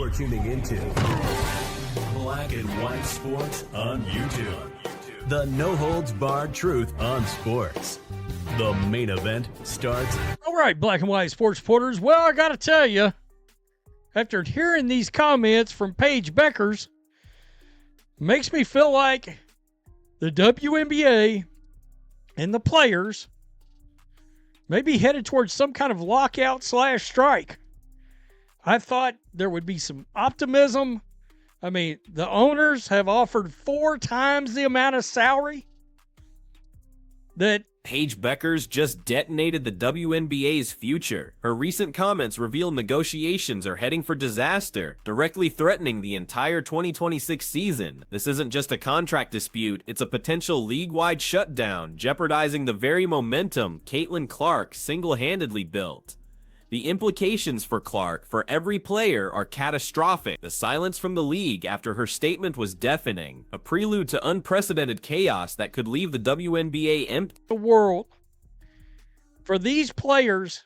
You're tuning into Black and White Sports on YouTube. The no-holds-barred truth on sports. The main event starts. All right, Black and White Sports supporters. Well, I got to tell you, after hearing these comments from Paige Bueckers, makes me feel like the WNBA and the players may be headed towards some kind of lockout/strike. I thought there would be some optimism. I mean, the owners have offered 4 times the amount of salary that Paige Bueckers just detonated the WNBA's future. Her recent comments reveal negotiations are heading for disaster, directly threatening the entire 2026 season. This isn't just a contract dispute, it's a potential league-wide shutdown, jeopardizing the very momentum Caitlin Clark single-handedly built. The implications for Clark for every player are catastrophic. The silence from the league after her statement was deafening, a prelude to unprecedented chaos that could leave the WNBA empty. the world for these players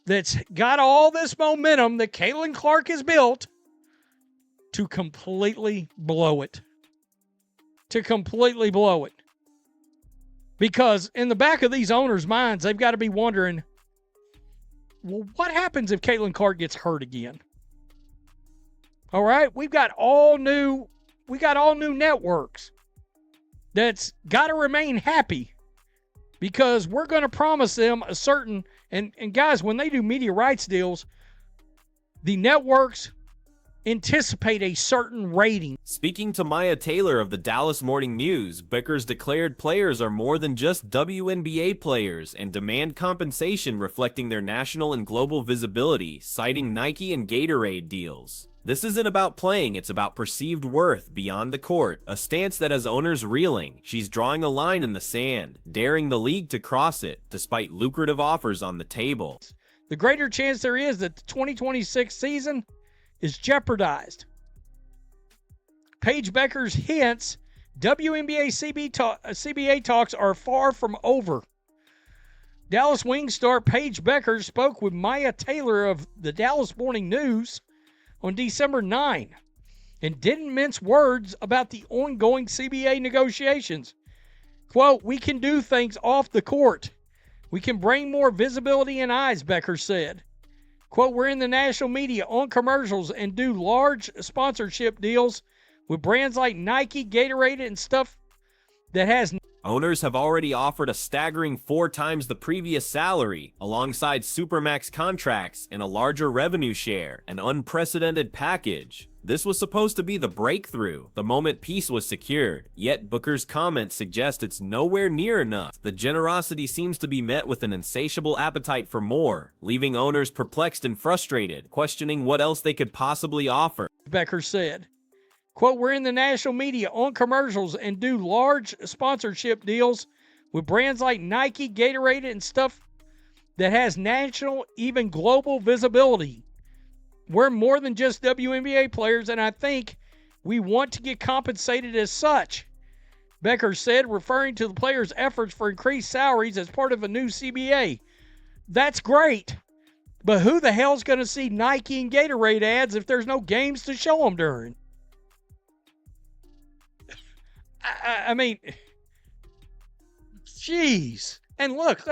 that's got all this momentum that Caitlin Clark has built to completely blow it. Because in the back of these owners' minds, they've got to be wondering, well, what happens if Caitlin Clark gets hurt again? All right, we got all new networks that's got to remain happy because we're going to promise them a certain, and guys, when they do media rights deals, the networks anticipate a certain rating. Speaking to Maya Taylor of the Dallas Morning News, Bueckers declared players are more than just WNBA players and demand compensation reflecting their national and global visibility, citing Nike and Gatorade deals. This isn't about playing, it's about perceived worth beyond the court, a stance that has owners reeling. She's drawing a line in the sand, daring the league to cross it, despite lucrative offers on the table. The greater chance there is that the 2026 season is jeopardized. Paige Bueckers hints WNBA CBA talks are far from over. Dallas Wings star Paige Bueckers spoke with Maya Taylor of the Dallas Morning News on December 9 and didn't mince words about the ongoing CBA negotiations. Quote, "We can do things off the court. We can bring more visibility and eyes," Bueckers said. Quote, "We're in the national media, on commercials, and do large sponsorship deals with brands like Nike, Gatorade, and stuff that has..." Owners have already offered a staggering 4 times the previous salary, alongside Supermax contracts and a larger revenue share, an unprecedented package. This was supposed to be the breakthrough, the moment peace was secured, yet Bueckers' comments suggest it's nowhere near enough. The generosity seems to be met with an insatiable appetite for more, leaving owners perplexed and frustrated, questioning what else they could possibly offer. Bueckers said. Quote, "We're in the national media, on commercials, and do large sponsorship deals with brands like Nike, Gatorade, and stuff that has national, even global visibility. We're more than just WNBA players, and I think we want to get compensated as such," Bueckers said, referring to the players' efforts for increased salaries as part of a new CBA. That's great, but who the hell's going to see Nike and Gatorade ads if there's no games to show them during? I mean, jeez. And look,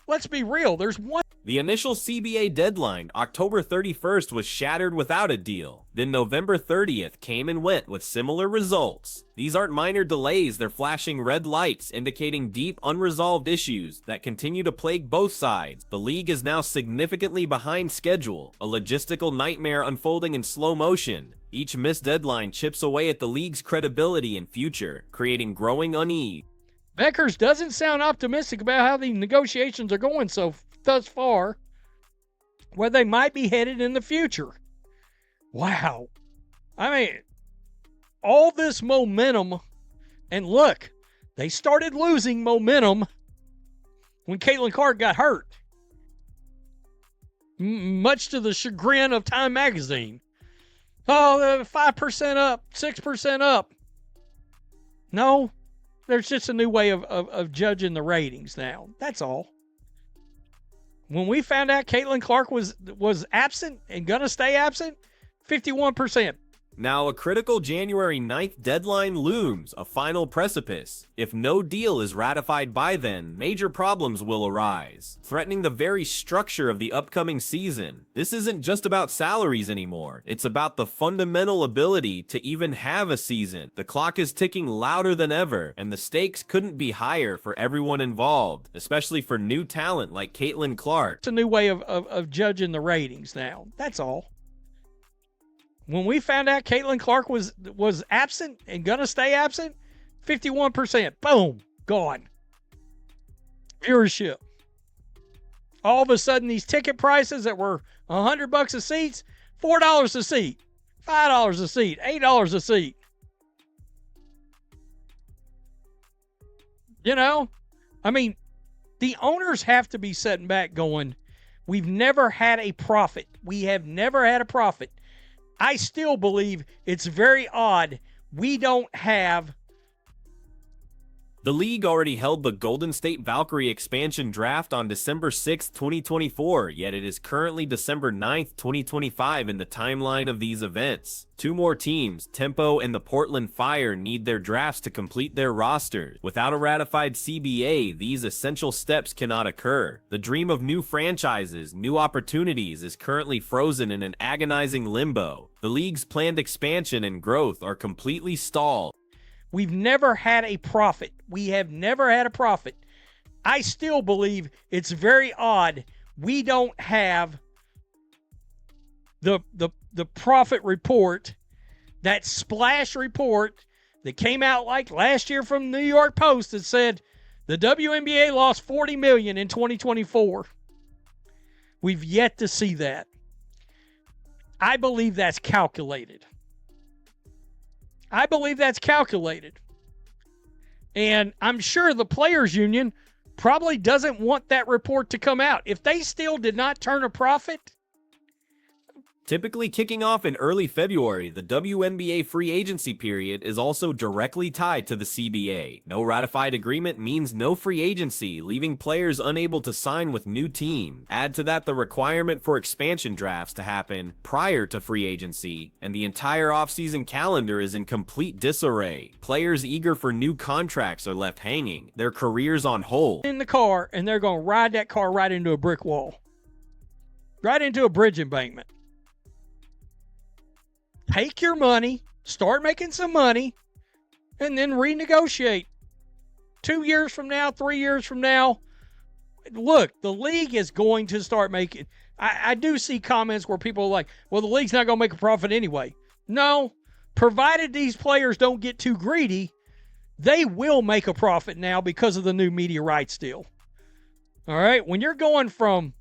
let's be real. There's one. The initial CBA deadline, October 31st, was shattered without a deal. Then November 30th came and went with similar results. These aren't minor delays, they're flashing red lights indicating deep unresolved issues that continue to plague both sides. The league is now significantly behind schedule, a logistical nightmare unfolding in slow motion. Each missed deadline chips away at the league's credibility and future, creating growing unease. Bueckers doesn't sound optimistic about how the negotiations are going thus far, where they might be headed in the future. Wow. I mean, all this momentum, and look, they started losing momentum when Caitlin Clark got hurt. Much to the chagrin of Time Magazine. Oh, 5% up, 6% up. No, there's just a new way of judging the ratings now. That's all. When we found out Caitlin Clark was absent and going to stay absent, 51%. Now, a critical January 9th deadline looms, a final precipice. If no deal is ratified by then, major problems will arise, threatening the very structure of the upcoming season. This isn't just about salaries anymore. It's about the fundamental ability to even have a season. The clock is ticking louder than ever, and the stakes couldn't be higher for everyone involved, especially for new talent like Caitlin Clark. It's a new way of judging the ratings now. That's all. When we found out Caitlin Clark was absent and going to stay absent, 51%. Boom. Gone. Viewership. All of a sudden, these ticket prices that were $100 a seat, $4 a seat, $5 a seat, $8 a seat. You know, I mean, the owners have to be sitting back going, we've never had a profit. We have never had a profit. I still believe it's very odd we don't have. The league already held the Golden State Valkyrie expansion draft on December 6, 2024, yet it is currently December 9, 2025 in the timeline of these events. Two more teams, Tempo and the Portland Fire, need their drafts to complete their rosters. Without a ratified CBA, these essential steps cannot occur. The dream of new franchises, new opportunities is currently frozen in an agonizing limbo. The league's planned expansion and growth are completely stalled. We've never had a profit. We have never had a profit. I still believe it's very odd we don't have the profit report, that splash report that came out like last year from the New York Post that said the WNBA lost $40 million in 2024. We've yet to see that. I believe that's calculated. I believe that's calculated. And I'm sure the Players Union probably doesn't want that report to come out. If they still did not turn a profit. Typically kicking off in early February, the WNBA free agency period is also directly tied to the CBA. No ratified agreement means no free agency, leaving players unable to sign with new teams. Add to that the requirement for expansion drafts to happen prior to free agency, and the entire offseason calendar is in complete disarray. Players eager for new contracts are left hanging, their careers on hold. In the car, and they're going to ride that car right into a brick wall. Right into a bridge embankment. Take your money, start making some money, and then renegotiate. 2 years from now, 3 years from now, look, the league is going to start making. I do see comments where people are like, well, the league's not going to make a profit anyway. No, provided these players don't get too greedy, they will make a profit now because of the new media rights deal. All right, when you're going from,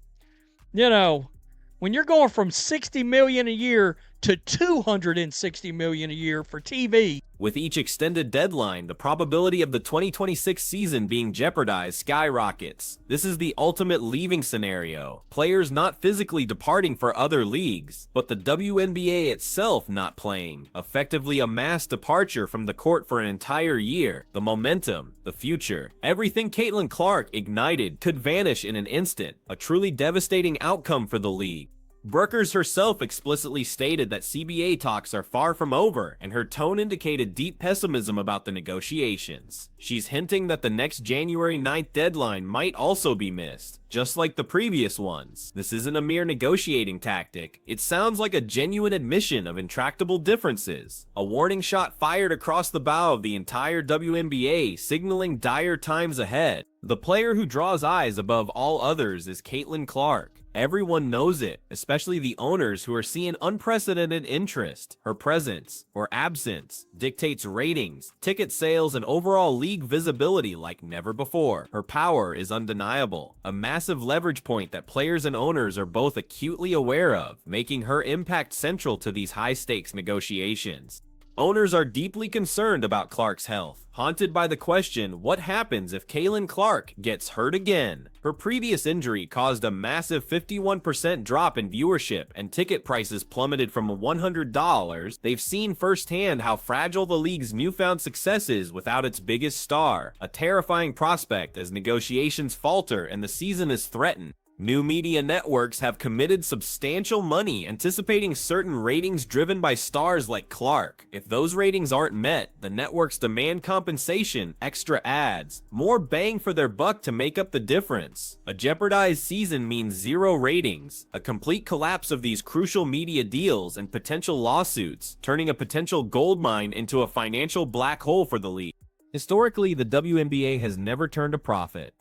$60 million a year to $260 million a year for TV. With each extended deadline, the probability of the 2026 season being jeopardized skyrockets. This is the ultimate leaving scenario. Players not physically departing for other leagues, but the WNBA itself not playing. Effectively a mass departure from the court for an entire year. The momentum, the future, everything Caitlin Clark ignited could vanish in an instant. A truly devastating outcome for the league. Bueckers herself explicitly stated that CBA talks are far from over, and her tone indicated deep pessimism about the negotiations. She's hinting that the next January 9th deadline might also be missed, just like the previous ones. This isn't a mere negotiating tactic. It sounds like a genuine admission of intractable differences. A warning shot fired across the bow of the entire WNBA, signaling dire times ahead. The player who draws eyes above all others is Caitlin Clark. Everyone knows it, especially the owners who are seeing unprecedented interest. Her presence, or absence, dictates ratings, ticket sales, and overall league visibility like never before. Her power is undeniable, a massive leverage point that players and owners are both acutely aware of, making her impact central to these high-stakes negotiations. Owners are deeply concerned about Clark's health, haunted by the question, what happens if Caitlin Clark gets hurt again? Her previous injury caused a massive 51% drop in viewership, and ticket prices plummeted from $100. They've seen firsthand how fragile the league's newfound success is without its biggest star, a terrifying prospect as negotiations falter and the season is threatened. New media networks have committed substantial money anticipating certain ratings driven by stars like Clark. If those ratings aren't met, the networks demand compensation, extra ads, more bang for their buck to make up the difference. A jeopardized season means zero ratings, a complete collapse of these crucial media deals, and potential lawsuits, turning a potential goldmine into a financial black hole for the league. Historically, the WNBA has never turned a profit.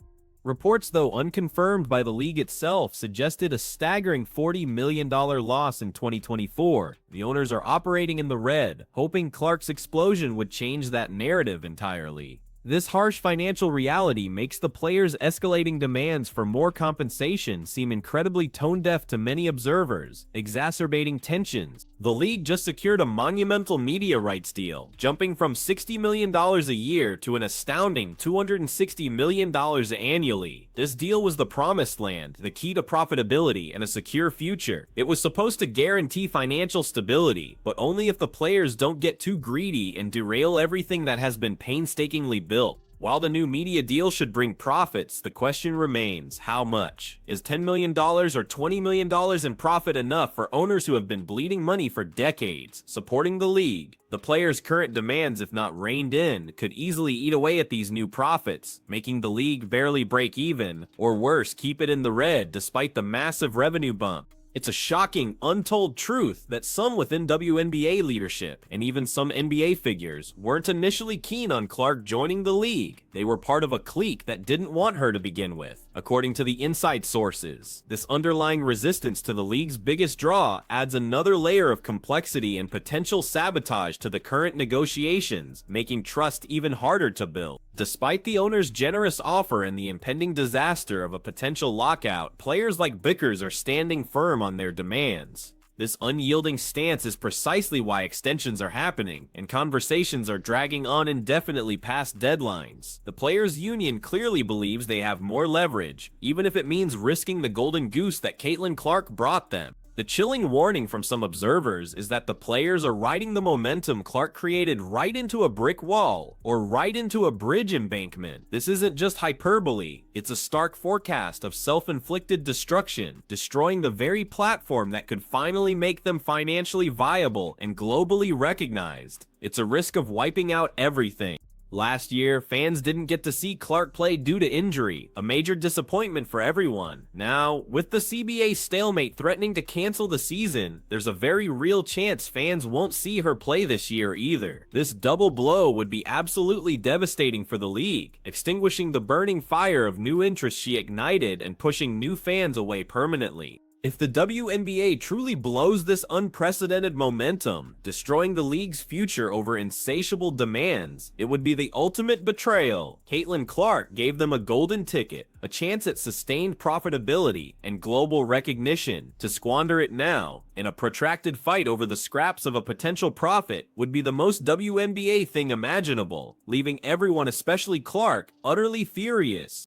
Reports, though unconfirmed by the league itself, suggested a staggering $40 million loss in 2024. The owners are operating in the red, hoping Clark's explosion would change that narrative entirely. This harsh financial reality makes the players' escalating demands for more compensation seem incredibly tone-deaf to many observers, exacerbating tensions. The league just secured a monumental media rights deal, jumping from $60 million a year to an astounding $260 million annually. This deal was the promised land, the key to profitability and a secure future. It was supposed to guarantee financial stability, but only if the players don't get too greedy and derail everything that has been painstakingly built. While the new media deal should bring profits, the question remains, how much? Is $10 million or $20 million in profit enough for owners who have been bleeding money for decades, supporting the league? The players' current demands, if not reined in, could easily eat away at these new profits, making the league barely break even, or worse, keep it in the red despite the massive revenue bump. It's a shocking, untold truth that some within WNBA leadership, and even some NBA figures, weren't initially keen on Clark joining the league. They were part of a clique that didn't want her to begin with. According to the inside sources, this underlying resistance to the league's biggest draw adds another layer of complexity and potential sabotage to the current negotiations, making trust even harder to build. Despite the owner's generous offer and the impending disaster of a potential lockout, players like Bueckers are standing firm on their demands. This unyielding stance is precisely why extensions are happening, and conversations are dragging on indefinitely past deadlines. The players' union clearly believes they have more leverage, even if it means risking the golden goose that Caitlin Clark brought them. The chilling warning from some observers is that the players are riding the momentum Clark created right into a brick wall, or right into a bridge embankment. This isn't just hyperbole, it's a stark forecast of self-inflicted destruction, destroying the very platform that could finally make them financially viable and globally recognized. It's a risk of wiping out everything. Last year, fans didn't get to see Clark play due to injury, a major disappointment for everyone. Now, with the CBA stalemate threatening to cancel the season, there's a very real chance fans won't see her play this year either. This double blow would be absolutely devastating for the league, extinguishing the burning fire of new interest she ignited and pushing new fans away permanently. If the WNBA truly blows this unprecedented momentum, destroying the league's future over insatiable demands, it would be the ultimate betrayal. Caitlin Clark gave them a golden ticket, a chance at sustained profitability and global recognition. To squander it now, in a protracted fight over the scraps of a potential profit, would be the most WNBA thing imaginable, leaving everyone, especially Clark, utterly furious.